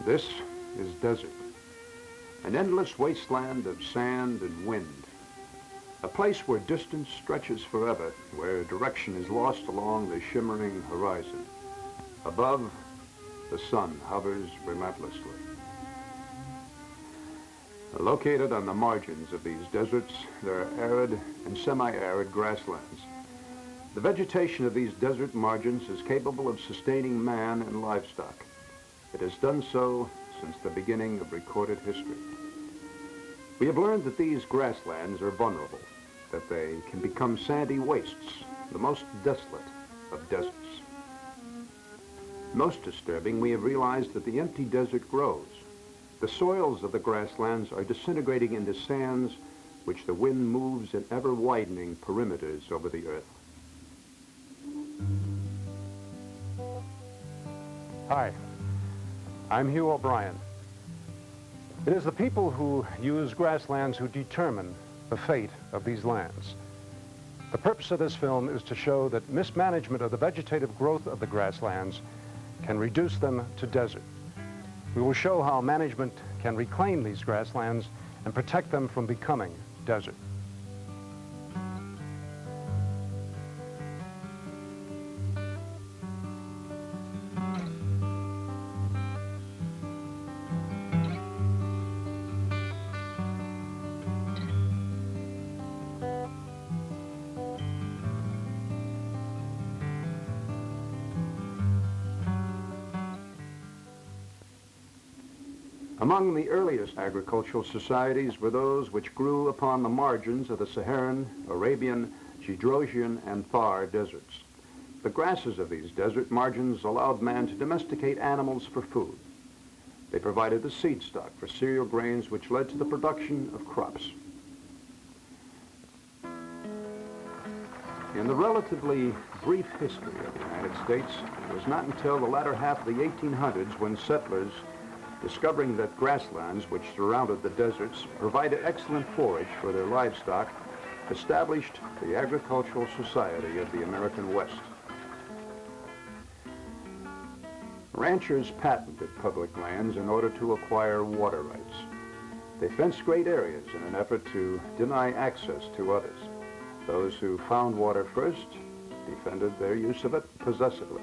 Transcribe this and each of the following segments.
This is desert, an endless wasteland of sand and wind, a place where distance stretches forever, where direction is lost along the shimmering horizon. Above, the sun hovers relentlessly. Located on the margins of these deserts, there are arid and semi-arid grasslands. The vegetation of these desert margins is capable of sustaining man and livestock. It has done so since the beginning of recorded history. We have learned that these grasslands are vulnerable, that they can become sandy wastes, the most desolate of deserts. Most disturbing, we have realized that the empty desert grows. The soils of the grasslands are disintegrating into sands which the wind moves in ever-widening perimeters over the earth. Hi, I'm Hugh O'Brien. It is the people who use grasslands who determine the fate of these lands. The purpose of this film is to show that mismanagement of the vegetative growth of the grasslands can reduce them to desert. We will show how management can reclaim these grasslands and protect them from becoming desert. Among the earliest agricultural societies were those which grew upon the margins of the Saharan, Arabian, Gedrosian, and Thar deserts. The grasses of these desert margins allowed man to domesticate animals for food. They provided the seed stock for cereal grains which led to the production of crops. In the relatively brief history of the United States, it was not until the latter half of the 1800s when settlers, discovering that grasslands which surrounded the deserts provided excellent forage for their livestock, established the Agricultural Society of the American West. Ranchers patented public lands in order to acquire water rights. They fenced great areas in an effort to deny access to others. Those who found water first defended their use of it possessively.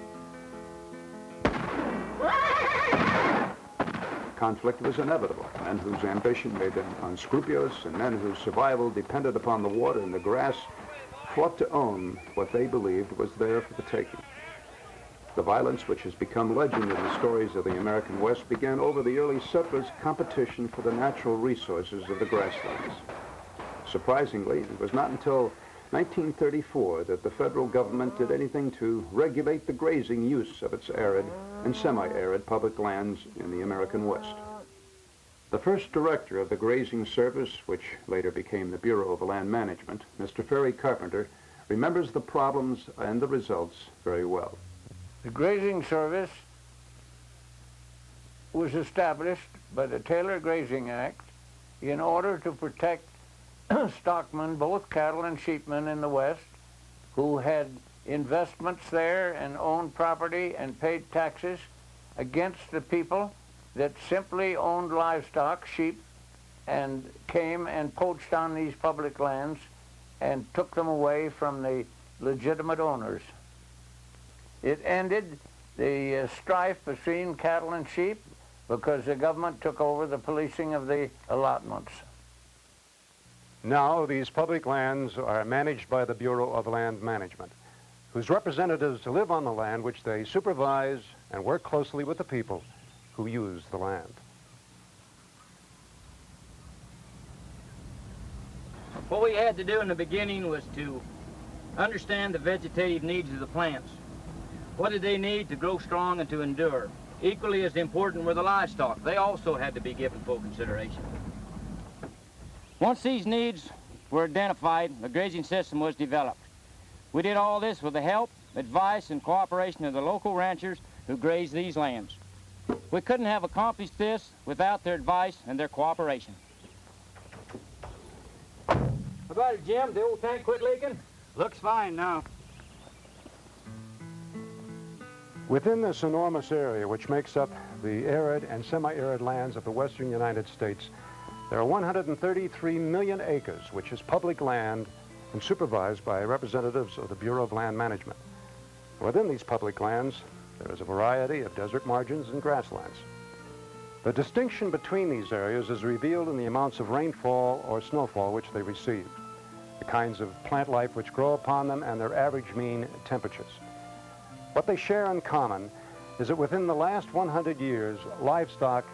Conflict was inevitable. Men whose ambition made them unscrupulous and men whose survival depended upon the water and the grass fought to own what they believed was there for the taking. The violence which has become legend in the stories of the American West began over the early settlers' competition for the natural resources of the grasslands. Surprisingly, it was not until 1934 that the federal government did anything to regulate the grazing use of its arid and semi-arid public lands in the American West. The first director of the Grazing Service, which later became the Bureau of Land Management, Mr. Ferry Carpenter, remembers the problems and the results very well. The Grazing Service was established by the Taylor Grazing Act in order to protect stockmen, both cattle and sheepmen in the West, who had investments there and owned property and paid taxes against the people that simply owned livestock, sheep, and came and poached on these public lands and took them away from the legitimate owners. It ended the strife between cattle and sheep because the government took over the policing of the allotments. Now, these public lands are managed by the Bureau of Land Management, whose representatives live on the land which they supervise and work closely with the people who use the land. What we had to do in the beginning was to understand the vegetative needs of the plants. What did they need to grow strong and to endure? Equally as important were the livestock. They also had to be given full consideration. Once these needs were identified, a grazing system was developed. We did all this with the help, advice, and cooperation of the local ranchers who grazed these lands. We couldn't have accomplished this without their advice and their cooperation. How about it, Jim? The old tank quit leaking? Looks fine now. Within this enormous area, which makes up the arid and semi-arid lands of the western United States, there are 133 million acres, which is public land and supervised by representatives of the Bureau of Land Management. Within these public lands, there is a variety of desert margins and grasslands. The distinction between these areas is revealed in the amounts of rainfall or snowfall which they receive, the kinds of plant life which grow upon them, and their average mean temperatures. What they share in common is that within the last 100 years, livestock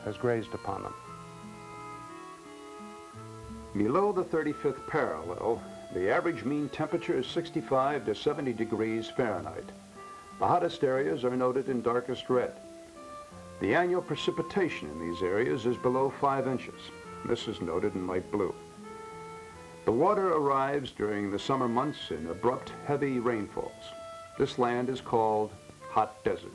has grazed upon them. Below the 35th parallel, the average mean temperature is 65 to 70 degrees Fahrenheit. The hottest areas are noted in darkest red. The annual precipitation in these areas is below 5 inches. This is noted in light blue. The water arrives during the summer months in abrupt, heavy rainfalls. This land is called hot desert.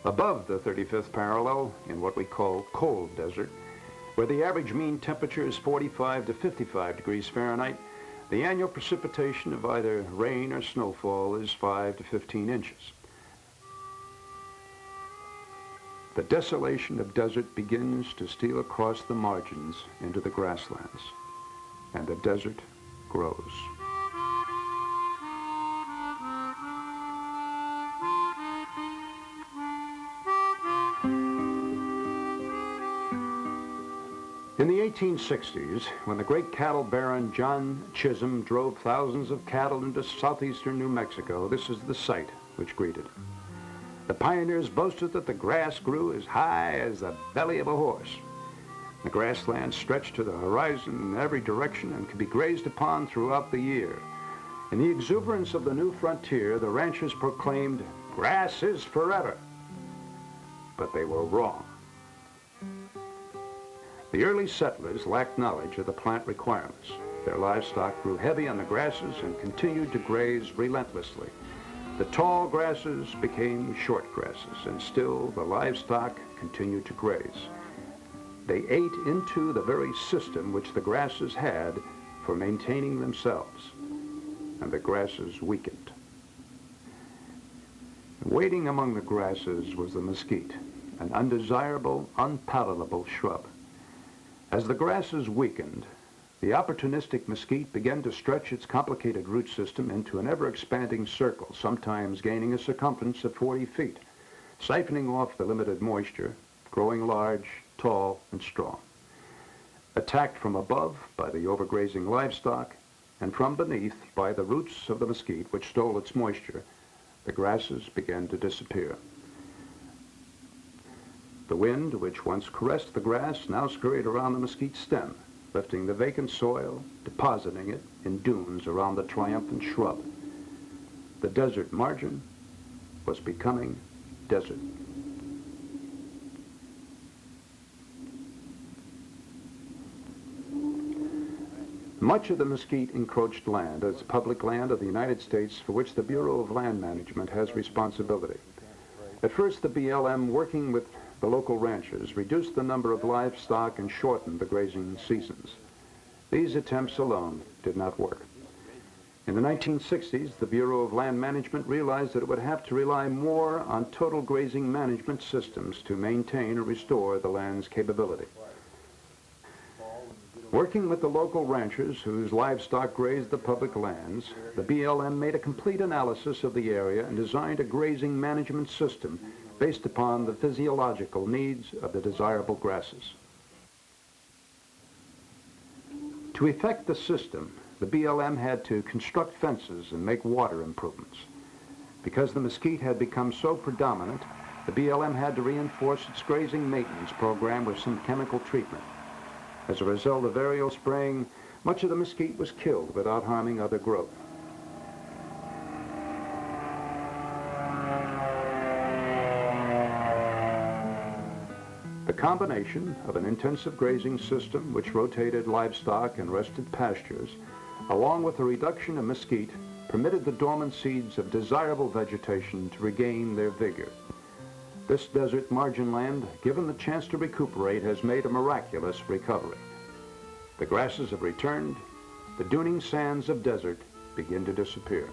Above the 35th parallel, in what we call cold desert, where the average mean temperature is 45 to 55 degrees Fahrenheit, the annual precipitation of either rain or snowfall is 5 to 15 inches. The desolation of desert begins to steal across the margins into the grasslands, and the desert grows. In the 1860s, when the great cattle baron John Chisholm drove thousands of cattle into southeastern New Mexico, this is the sight which greeted him. The pioneers boasted that the grass grew as high as the belly of a horse. The grasslands stretched to the horizon in every direction and could be grazed upon throughout the year. In the exuberance of the new frontier, the ranchers proclaimed, "Grass is forever." But they were wrong. The early settlers lacked knowledge of the plant requirements. Their livestock grew heavy on the grasses and continued to graze relentlessly. The tall grasses became short grasses, and still the livestock continued to graze. They ate into the very system which the grasses had for maintaining themselves, and the grasses weakened. Waiting among the grasses was the mesquite, an undesirable, unpalatable shrub. As the grasses weakened, the opportunistic mesquite began to stretch its complicated root system into an ever-expanding circle, sometimes gaining a circumference of 40 feet, siphoning off the limited moisture, growing large, tall, and strong. Attacked from above by the overgrazing livestock, and from beneath by the roots of the mesquite, which stole its moisture, the grasses began to disappear. The wind, which once caressed the grass, now scurried around the mesquite stem, lifting the vacant soil, depositing it in dunes around the triumphant shrub. The desert margin was becoming desert. Much of the mesquite-encroached land is public land of the United States for which the Bureau of Land Management has responsibility. At first, the BLM, working with the local ranchers, reduced the number of livestock and shortened the grazing seasons. These attempts alone did not work. In the 1960s, the Bureau of Land Management realized that it would have to rely more on total grazing management systems to maintain or restore the land's capability. Working with the local ranchers whose livestock grazed the public lands, the BLM made a complete analysis of the area and designed a grazing management system based upon the physiological needs of the desirable grasses. To effect the system, the BLM had to construct fences and make water improvements. Because the mesquite had become so predominant, the BLM had to reinforce its grazing maintenance program with some chemical treatment. As a result of aerial spraying, much of the mesquite was killed without harming other growth. The combination of an intensive grazing system which rotated livestock and rested pastures, along with a reduction of mesquite, permitted the dormant seeds of desirable vegetation to regain their vigor. This desert margin land, given the chance to recuperate, has made a miraculous recovery. The grasses have returned, the duning sands of desert begin to disappear.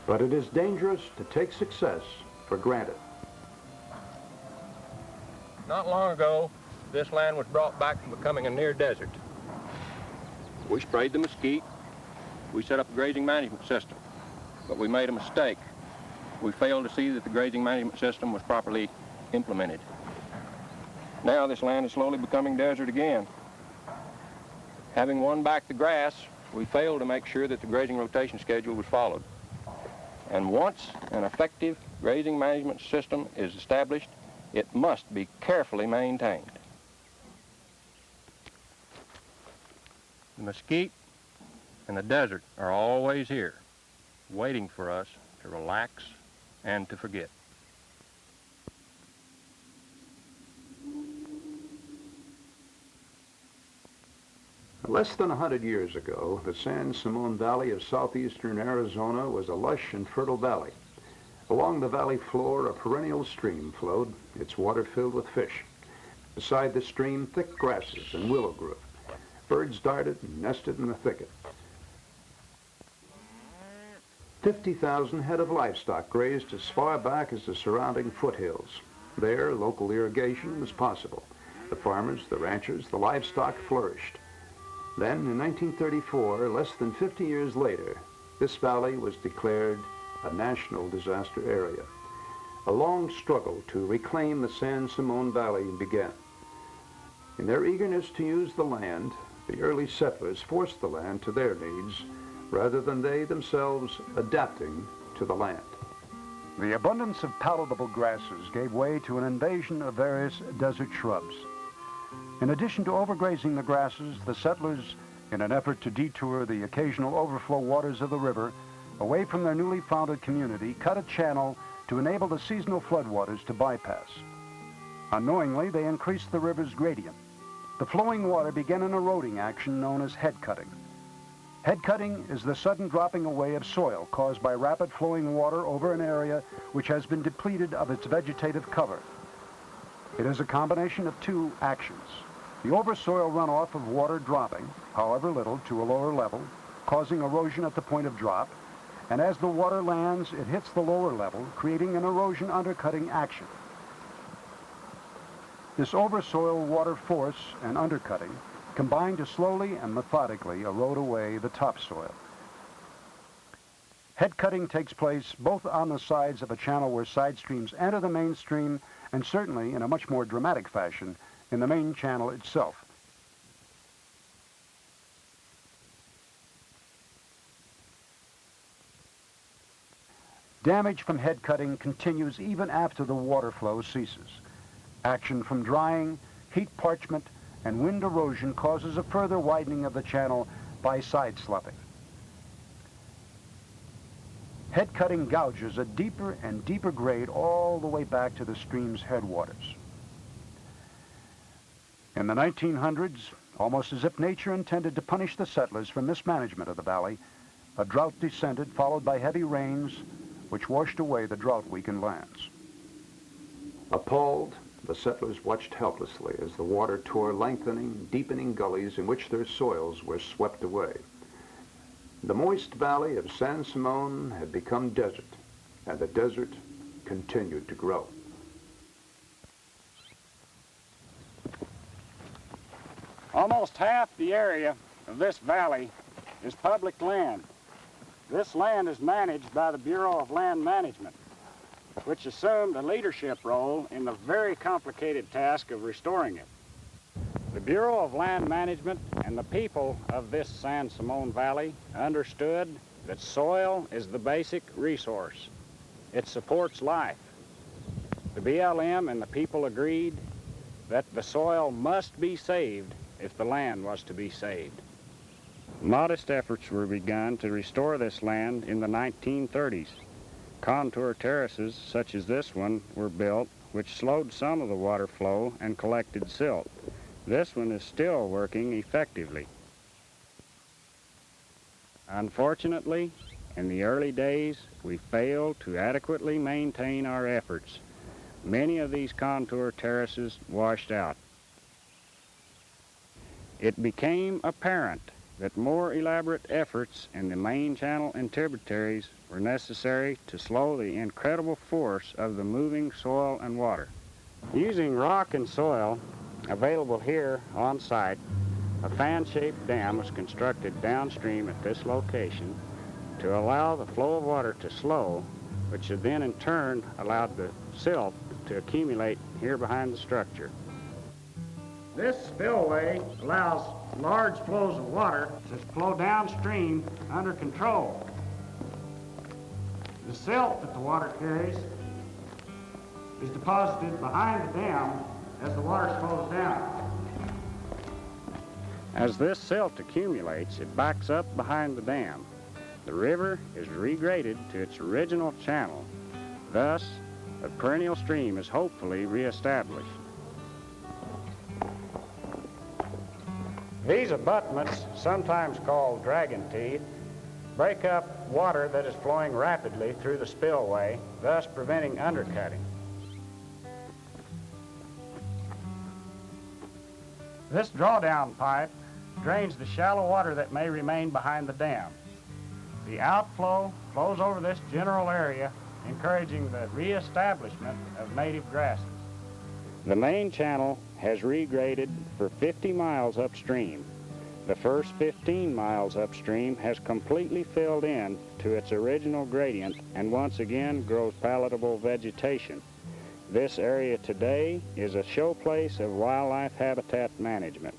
But it is dangerous to take success for granted. Not long ago, this land was brought back from becoming a near desert. We sprayed the mesquite. We set up a grazing management system, but we made a mistake. We failed to see that the grazing management system was properly implemented. Now this land is slowly becoming desert again. Having won back the grass, we failed to make sure that the grazing rotation schedule was followed. And once an effective grazing management system is established, it must be carefully maintained. The mesquite and the desert are always here, waiting for us to relax and to forget. Less than 100 years ago, the San Simon Valley of southeastern Arizona was a lush and fertile valley. Along the valley floor, a perennial stream flowed, its water filled with fish. Beside the stream, thick grasses and willow grew. Birds darted and nested in the thicket. 50,000 head of livestock grazed as far back as the surrounding foothills. There, local irrigation was possible. The farmers, the ranchers, the livestock flourished. Then, in 1934, less than 50 years later, this valley was declared a national disaster area. A long struggle to reclaim the San Simon Valley began. In their eagerness to use the land, the early settlers forced the land to their needs, rather than they themselves adapting to the land. The abundance of palatable grasses gave way to an invasion of various desert shrubs. In addition to overgrazing the grasses, the settlers, in an effort to detour the occasional overflow waters of the river, away from their newly founded community, cut a channel to enable the seasonal floodwaters to bypass. Unknowingly, they increased the river's gradient. The flowing water began an eroding action known as head cutting. Head cutting is the sudden dropping away of soil caused by rapid flowing water over an area which has been depleted of its vegetative cover. It is a combination of two actions. The oversoil runoff of water dropping, however little, to a lower level, causing erosion at the point of drop, and as the water lands, it hits the lower level, creating an erosion undercutting action. This oversoil water force and undercutting combine to slowly and methodically erode away the topsoil. Head cutting takes place both on the sides of a channel where side streams enter the main stream, and certainly in a much more dramatic fashion in the main channel itself. Damage from head cutting continues even after the water flow ceases. Action from drying, heat parchment, and wind erosion causes a further widening of the channel by side sloughing. Head cutting gouges a deeper and deeper grade all the way back to the stream's headwaters. In the 1900s, almost as if nature intended to punish the settlers for mismanagement of the valley, a drought descended, followed by heavy rains, which washed away the drought-weakened lands. Appalled, the settlers watched helplessly as the water tore lengthening, deepening gullies in which their soils were swept away. The moist valley of San Simon had become desert, and the desert continued to grow. Almost half the area of this valley is public land. This land is managed by the Bureau of Land Management, which assumed a leadership role in the very complicated task of restoring it. The Bureau of Land Management and the people of this San Simon Valley understood that soil is the basic resource. It supports life. The BLM and the people agreed that the soil must be saved if the land was to be saved. Modest efforts were begun to restore this land in the 1930s. Contour terraces such as this one were built, which slowed some of the water flow and collected silt. This one is still working effectively. Unfortunately, in the early days, we failed to adequately maintain our efforts. Many of these contour terraces washed out. It became apparent that more elaborate efforts in the main channel and tributaries were necessary to slow the incredible force of the moving soil and water. Using rock and soil available here on site, a fan-shaped dam was constructed downstream at this location to allow the flow of water to slow, which should then in turn allow the silt to accumulate here behind the structure. This spillway allows large flows of water to flow downstream under control. The silt that the water carries is deposited behind the dam as the water flows down. As this silt accumulates, it backs up behind the dam. The river is regraded to its original channel. Thus, a perennial stream is hopefully reestablished. These abutments, sometimes called dragon teeth, break up water that is flowing rapidly through the spillway, thus preventing undercutting. This drawdown pipe drains the shallow water that may remain behind the dam. The outflow flows over this general area, encouraging the reestablishment of native grasses. The main channel has regraded for 50 miles upstream. The first 15 miles upstream has completely filled in to its original gradient and once again grows palatable vegetation. This area today is a showplace of wildlife habitat management.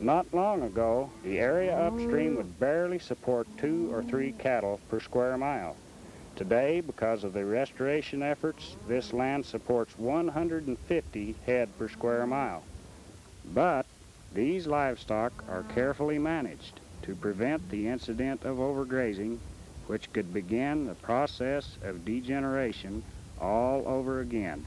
Not long ago, the area upstream would barely support 2 or 3 cattle per square mile. Today, because of the restoration efforts, this land supports 150 head per square mile. But these livestock are carefully managed to prevent the incident of overgrazing, which could begin the process of degeneration all over again.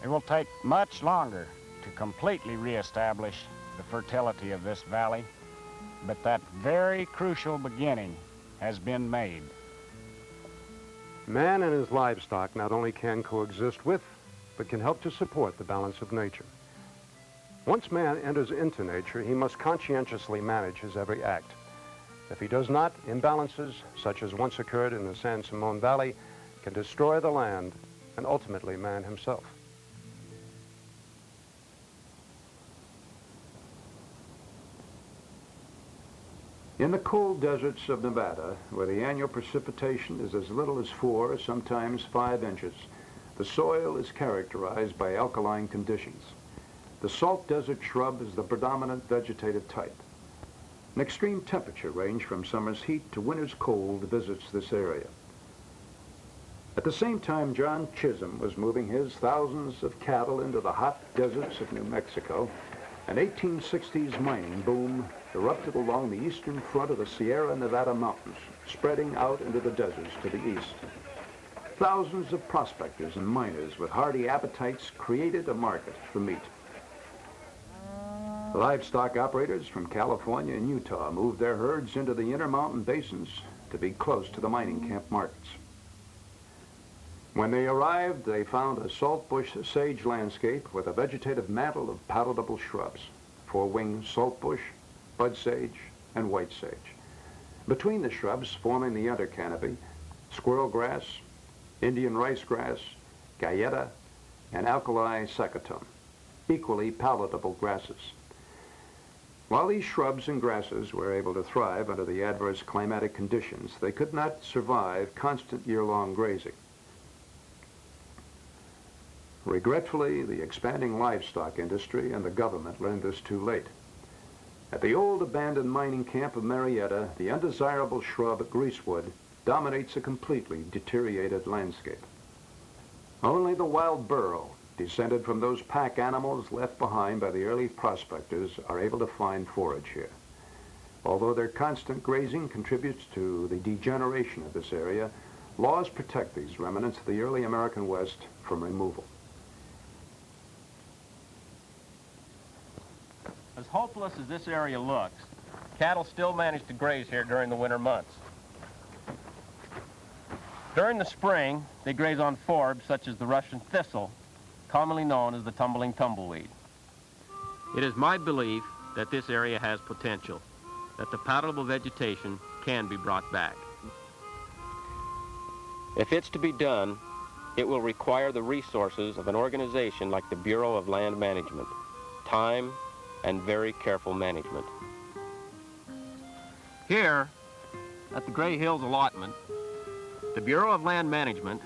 It will take much longer to completely reestablish the fertility of this valley, but that very crucial beginning has been made. Man and his livestock not only can coexist with, but can help to support the balance of nature. Once man enters into nature, he must conscientiously manage his every act. If he does not, imbalances, such as once occurred in the San Simon Valley, can destroy the land and ultimately man himself. In the cold deserts of Nevada, where the annual precipitation is as little as 4, sometimes 5 inches, the soil is characterized by alkaline conditions. The salt desert shrub is the predominant vegetative type. An extreme temperature range from summer's heat to winter's cold visits this area. At the same time, John Chisholm was moving his thousands of cattle into the hot deserts of New Mexico, an 1860s mining boom erupted along the eastern front of the Sierra Nevada mountains, spreading out into the deserts to the east. Thousands of prospectors and miners with hardy appetites created a market for meat. Livestock operators from California and Utah moved their herds into the intermountain basins to be close to the mining camp markets. When they arrived, they found a saltbush sage landscape with a vegetative mantle of palatable shrubs, 4-winged saltbush, bud sage, and white sage. Between the shrubs forming the undercanopy, squirrel grass, Indian rice grass, galleta, and alkali sacchatum, equally palatable grasses. While these shrubs and grasses were able to thrive under the adverse climatic conditions, they could not survive constant year-long grazing. Regretfully, the expanding livestock industry and the government learned this too late. At the old abandoned mining camp of Marietta, the undesirable shrub greasewood dominates a completely deteriorated landscape. Only the wild burro, descended from those pack animals left behind by the early prospectors, are able to find forage here. Although their constant grazing contributes to the degeneration of this area, laws protect these remnants of the early American West from removal. As hopeless as this area looks, cattle still manage to graze here during the winter months. During the spring, they graze on forbs such as the Russian thistle, commonly known as the tumbling tumbleweed. It is my belief that this area has potential, that the palatable vegetation can be brought back. If it's to be done, it will require the resources of an organization like the Bureau of Land Management, time and very careful management. Here, at the Gray Hills allotment, the Bureau of Land Management,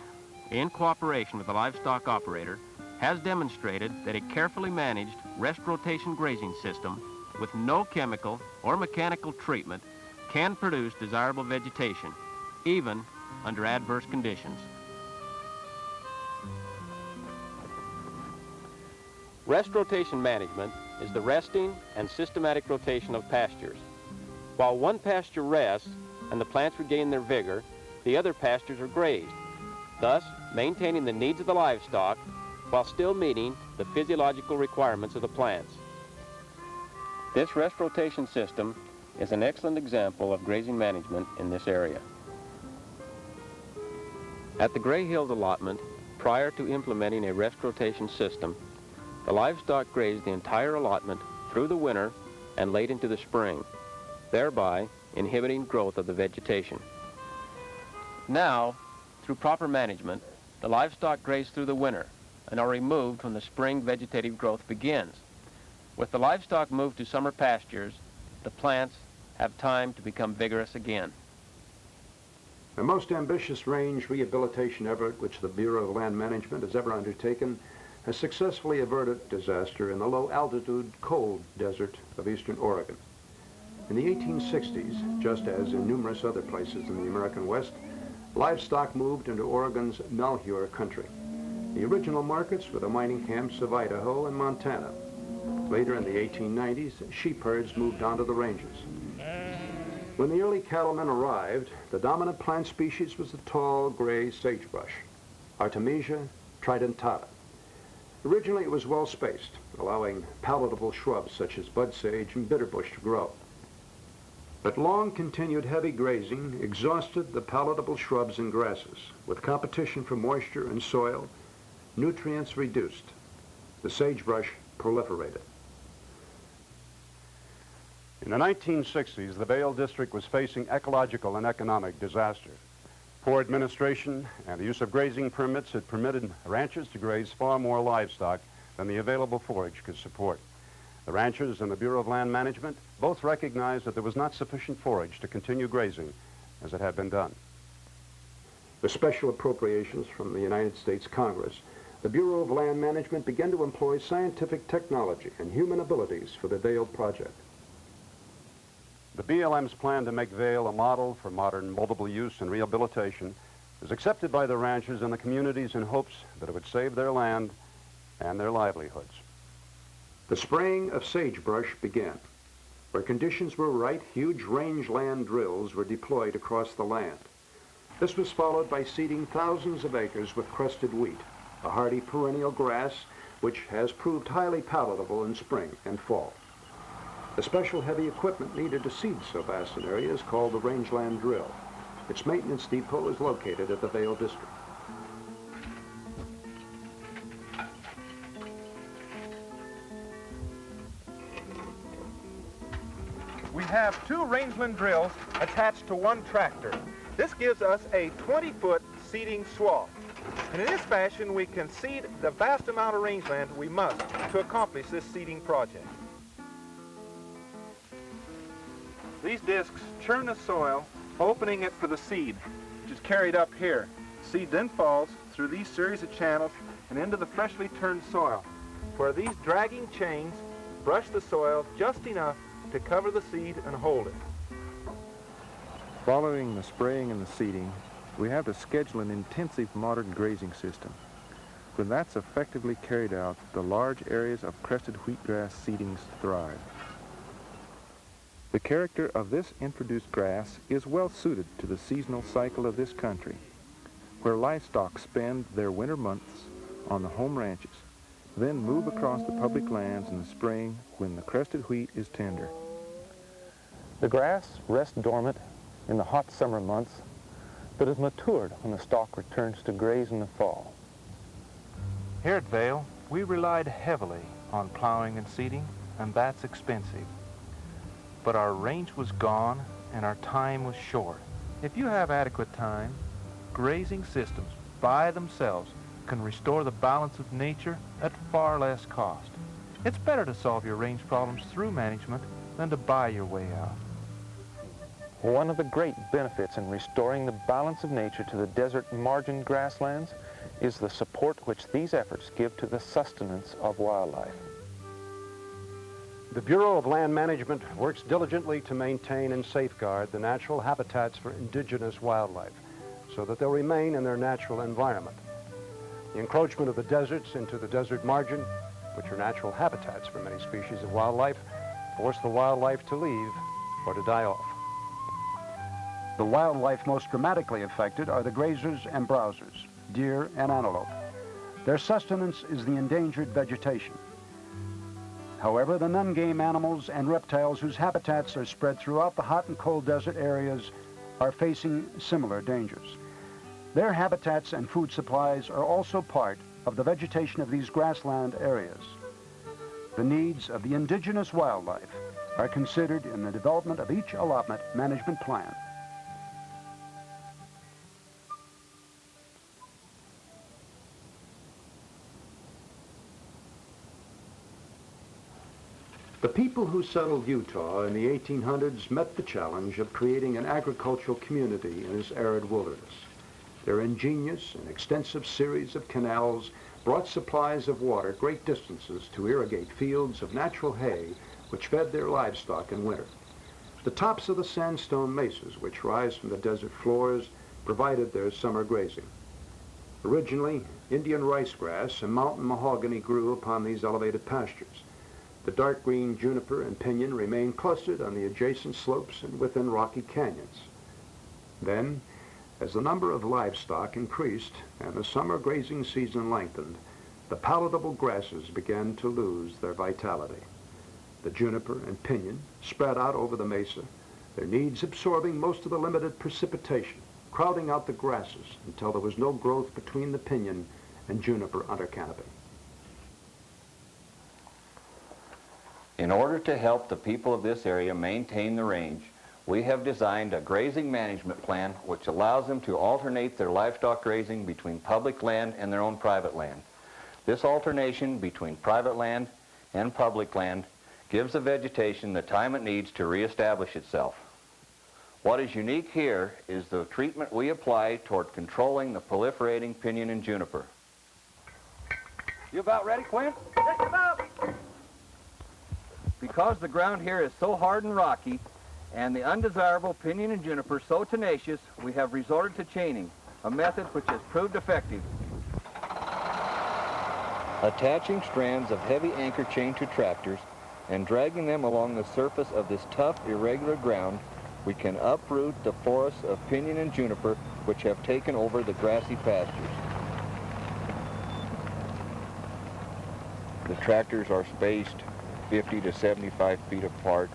in cooperation with the livestock operator, has demonstrated that a carefully managed rest rotation grazing system with no chemical or mechanical treatment can produce desirable vegetation, even under adverse conditions. Rest rotation management is the resting and systematic rotation of pastures. While one pasture rests and the plants regain their vigor, the other pastures are grazed, thus maintaining the needs of the livestock while still meeting the physiological requirements of the plants. This rest rotation system is an excellent example of grazing management in this area. At the Gray Hills allotment, prior to implementing a rest rotation system, the livestock grazed the entire allotment through the winter and late into the spring, thereby inhibiting growth of the vegetation. Now, through proper management, the livestock graze through the winter and are removed when the spring vegetative growth begins. With the livestock moved to summer pastures, the plants have time to become vigorous again. The most ambitious range rehabilitation effort which the Bureau of Land Management has ever undertaken has successfully averted disaster in the low-altitude, cold desert of eastern Oregon. In the 1860s, just as in numerous other places in the American West, livestock moved into Oregon's Malheur country. The original markets were the mining camps of Idaho and Montana. Later in the 1890s, sheep herds moved onto the ranges. When the early cattlemen arrived, the dominant plant species was the tall, gray sagebrush, Artemisia tridentata. Originally, it was well spaced, allowing palatable shrubs such as bud sage and bitterbush to grow. But long continued heavy grazing exhausted the palatable shrubs and grasses. With competition for moisture and soil, nutrients reduced. The sagebrush proliferated. In the 1960s, the Vale District was facing ecological and economic disaster. Poor administration and the use of grazing permits had permitted ranchers to graze far more livestock than the available forage could support. The ranchers and the Bureau of Land Management both recognized that there was not sufficient forage to continue grazing as it had been done. With special appropriations from the United States Congress, the Bureau of Land Management began to employ scientific technology and human abilities for the Vale Project. The BLM's plan to make Vale a model for modern multiple use and rehabilitation is accepted by the ranchers and the communities in hopes that it would save their land and their livelihoods. The spraying of sagebrush began. Where conditions were right, huge rangeland drills were deployed across the land. This was followed by seeding thousands of acres with crested wheat, a hardy perennial grass which has proved highly palatable in spring and fall. The special heavy equipment needed to seed so vast an area is called the Rangeland drill. Its maintenance depot is located at the Vale District. We have two Rangeland drills attached to one tractor. This gives us a 20-foot seeding swath. And in this fashion, we can seed the vast amount of rangeland we must to accomplish this seeding project. These discs churn the soil, opening it for the seed, which is carried up here. Seed then falls through these series of channels and into the freshly turned soil, where these dragging chains brush the soil just enough to cover the seed and hold it. Following the spraying and the seeding, we have to schedule an intensive modern grazing system. When that's effectively carried out, the large areas of crested wheatgrass seedings thrive. The character of this introduced grass is well suited to the seasonal cycle of this country, where livestock spend their winter months on the home ranches, then move across the public lands in the spring when the crested wheat is tender. The grass rests dormant in the hot summer months, but is matured when the stalk returns to graze in the fall. Here at Vale, we relied heavily on plowing and seeding, and that's expensive. But our range was gone and our time was short. If you have adequate time, grazing systems by themselves can restore the balance of nature at far less cost. It's better to solve your range problems through management than to buy your way out. One of the great benefits in restoring the balance of nature to the desert margin grasslands is the support which these efforts give to the sustenance of wildlife. The Bureau of Land Management works diligently to maintain and safeguard the natural habitats for indigenous wildlife so that they'll remain in their natural environment. The encroachment of the deserts into the desert margin, which are natural habitats for many species of wildlife, force the wildlife to leave or to die off. The wildlife most dramatically affected are the grazers and browsers, deer and antelope. Their sustenance is the endangered vegetation. However, the non-game animals and reptiles whose habitats are spread throughout the hot and cold desert areas are facing similar dangers. Their habitats and food supplies are also part of the vegetation of these grassland areas. The needs of the indigenous wildlife are considered in the development of each allotment management plan. The people who settled Utah in the 1800s met the challenge of creating an agricultural community in this arid wilderness. Their ingenious and extensive series of canals brought supplies of water great distances to irrigate fields of natural hay which fed their livestock in winter. The tops of the sandstone mesas which rise from the desert floors provided their summer grazing. Originally, Indian rice grass and mountain mahogany grew upon these elevated pastures. The dark green juniper and pinion remained clustered on the adjacent slopes and within rocky canyons. Then, as the number of livestock increased and the summer grazing season lengthened, the palatable grasses began to lose their vitality. The juniper and pinion spread out over the mesa, their needs absorbing most of the limited precipitation, crowding out the grasses until there was no growth between the pinion and juniper under canopy. In order to help the people of this area maintain the range, we have designed a grazing management plan which allows them to alternate their livestock grazing between public land and their own private land. This alternation between private land and public land gives the vegetation the time it needs to reestablish itself. What is unique here is the treatment we apply toward controlling the proliferating pinion and juniper. You about ready, Quint? Just about. Because the ground here is so hard and rocky, and the undesirable pinion and juniper so tenacious, we have resorted to chaining, a method which has proved effective. Attaching strands of heavy anchor chain to tractors and dragging them along the surface of this tough, irregular ground, we can uproot the forests of pinion and juniper which have taken over the grassy pastures. The tractors are spaced 50 to 75 feet apart,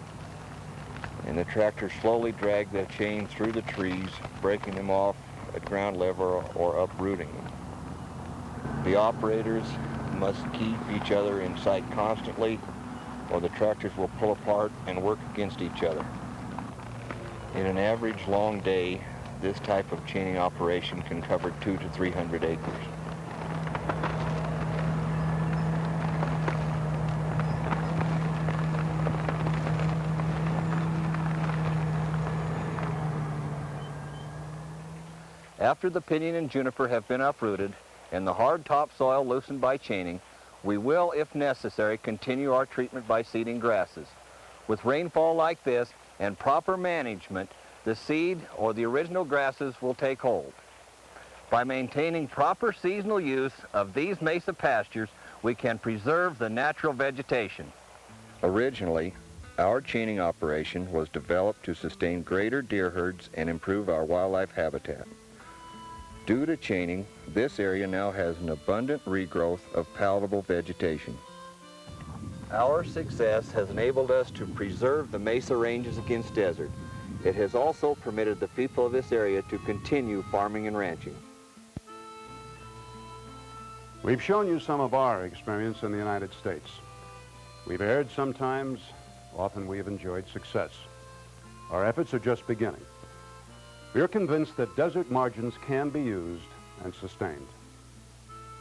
and the tractors slowly drag the chain through the trees, breaking them off at ground level or uprooting them. The operators must keep each other in sight constantly, or the tractors will pull apart and work against each other. In an average long day, this type of chaining operation can cover 200 to 300 acres. After the pinion and juniper have been uprooted and the hard topsoil loosened by chaining, we will, if necessary, continue our treatment by seeding grasses. With rainfall like this and proper management, the seed or the original grasses will take hold. By maintaining proper seasonal use of these mesa pastures, we can preserve the natural vegetation. Originally, our chaining operation was developed to sustain greater deer herds and improve our wildlife habitat. Due to chaining, this area now has an abundant regrowth of palatable vegetation. Our success has enabled us to preserve the mesa ranges against desert. It has also permitted the people of this area to continue farming and ranching. We've shown you some of our experience in the United States. We've erred sometimes, often we have enjoyed success. Our efforts are just beginning. We are convinced that desert margins can be used and sustained.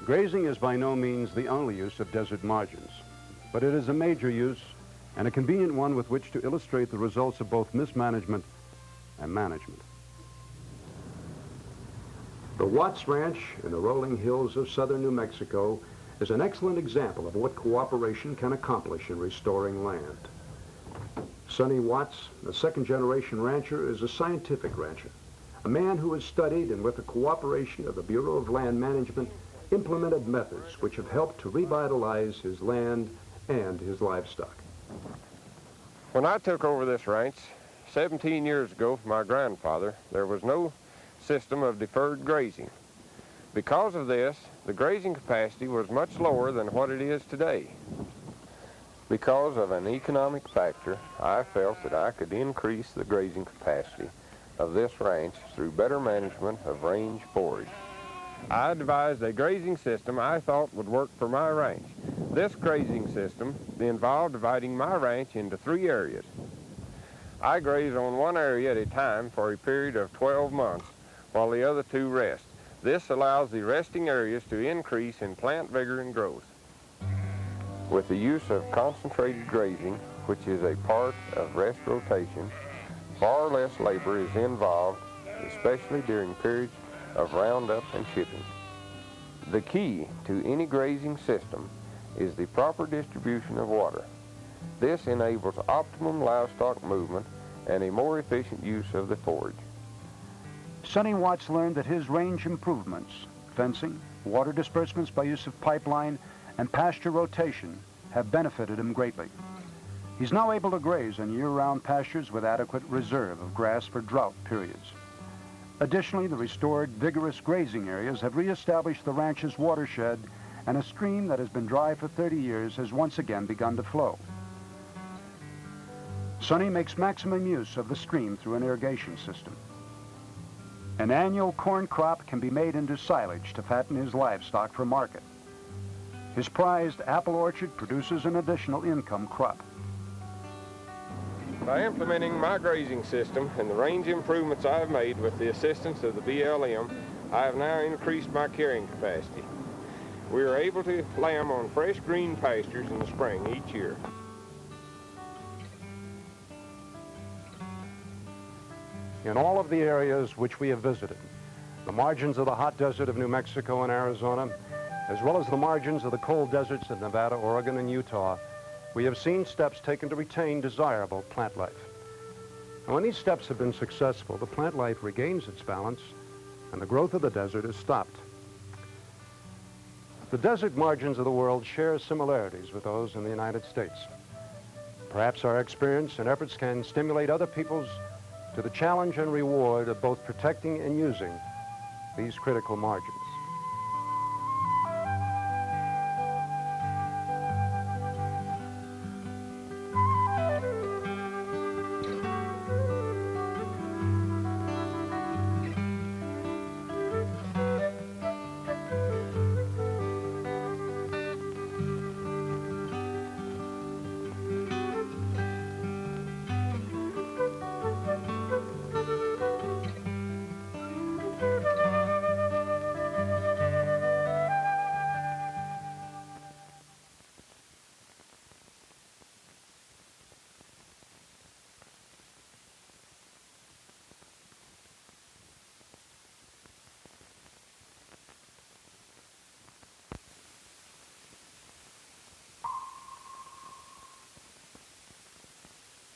Grazing is by no means the only use of desert margins, but it is a major use and a convenient one with which to illustrate the results of both mismanagement and management. The Watts Ranch in the rolling hills of southern New Mexico is an excellent example of what cooperation can accomplish in restoring land. Sonny Watts, a second-generation rancher, is a scientific rancher, a man who has studied and with the cooperation of the Bureau of Land Management implemented methods which have helped to revitalize his land and his livestock. When I took over this ranch 17 years ago from my grandfather, there was no system of deferred grazing. Because of this, the grazing capacity was much lower than what it is today. Because of an economic factor, I felt that I could increase the grazing capacity of this ranch through better management of range forage. I devised a grazing system I thought would work for my ranch. This grazing system involved dividing my ranch into 3 areas. I graze on one area at a time for a period of 12 months while the other 2 rest. This allows the resting areas to increase in plant vigor and growth. With the use of concentrated grazing, which is a part of rest rotation, far less labor is involved, especially during periods of roundup and chipping. The key to any grazing system is the proper distribution of water. This enables optimum livestock movement and a more efficient use of the forage. Sonny Watts learned that his range improvements, fencing, water disbursements by use of pipeline, and pasture rotation have benefited him greatly. He's now able to graze in year-round pastures with adequate reserve of grass for drought periods. Additionally, the restored, vigorous grazing areas have reestablished the ranch's watershed, and a stream that has been dry for 30 years has once again begun to flow. Sonny makes maximum use of the stream through an irrigation system. An annual corn crop can be made into silage to fatten his livestock for market. His prized apple orchard produces an additional income crop. By implementing my grazing system and the range improvements I have made with the assistance of the BLM, I have now increased my carrying capacity. We are able to lamb on fresh green pastures in the spring each year. In all of the areas which we have visited, the margins of the hot desert of New Mexico and Arizona, as well as the margins of the cold deserts of Nevada, Oregon, and Utah, we have seen steps taken to retain desirable plant life. And when these steps have been successful, the plant life regains its balance and the growth of the desert is stopped. The desert margins of the world share similarities with those in the United States. Perhaps our experience and efforts can stimulate other peoples to the challenge and reward of both protecting and using these critical margins.